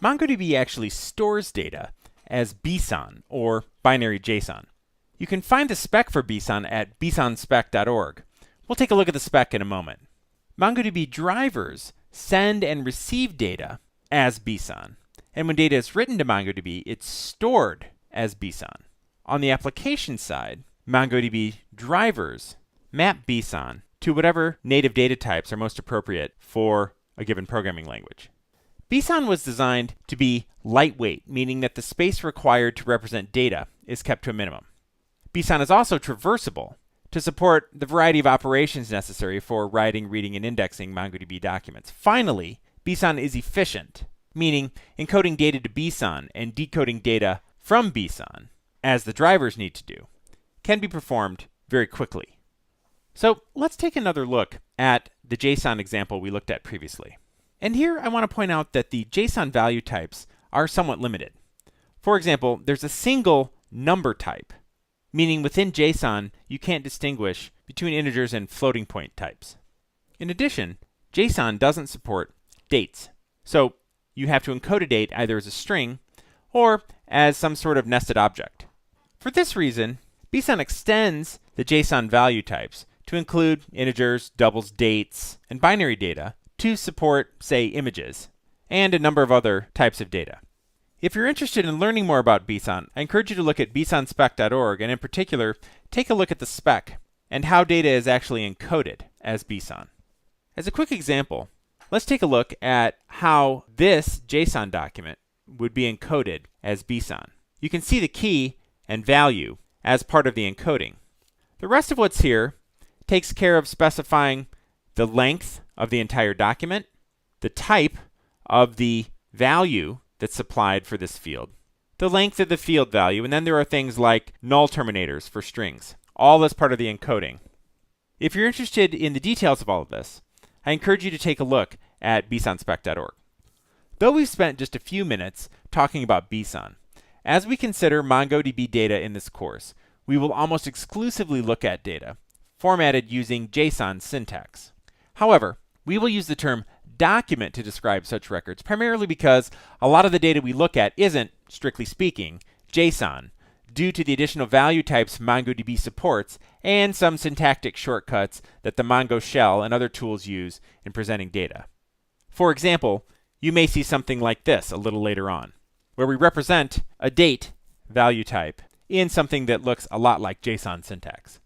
MongoDB actually stores data as Bson, or binary JSON. You can find the spec for Bson at bsonspec.org. We'll take a look at the spec in a moment. MongoDB drivers send and receive data as Bson, and when data is written to MongoDB, it's stored as Bson. On the application side, MongoDB drivers map Bson to whatever native data types are most appropriate for a given programming language. Bson was designed to be lightweight, meaning that the space required to represent data is kept to a minimum. Bson is also traversable to support the variety of operations necessary for writing, reading, and indexing MongoDB documents. Finally, Bson is efficient, meaning encoding data to Bson and decoding data from Bson, as the drivers need to do, can be performed very quickly. So let's take another look at the JSON example we looked at previously. And here I want to point out that the JSON value types are somewhat limited. For example, there's a single number type, meaning within JSON you can't distinguish between integers and floating point types. In addition, JSON doesn't support dates, so you have to encode a date either as a string or as some sort of nested object. For this reason, Bson extends the JSON value types to include integers, doubles, dates, and binary data to support, say, images, and a number of other types of data. If you're interested in learning more about Bson, I encourage you to look at bsonspec.org, and in particular, take a look at the spec and how data is actually encoded as Bson. As a quick example, let's take a look at how this JSON document would be encoded as Bson. You can see the key and value as part of the encoding. The rest of what's here takes care of specifying the length of the entire document, the type of the value that's supplied for this field, the length of the field value, and then there are things like null terminators for strings, all as part of the encoding. If you're interested in the details of all of this, I encourage you to take a look at bsonspec.org. Though we've spent just a few minutes talking about Bson, as we consider MongoDB data in this course, we will almost exclusively look at data formatted using JSON syntax. However, we will use the term document to describe such records, primarily because a lot of the data we look at isn't, strictly speaking, JSON, due to the additional value types MongoDB supports and some syntactic shortcuts that the Mongo shell and other tools use in presenting data. For example, you may see something like this a little later on, where we represent a date value type in something that looks a lot like JSON syntax.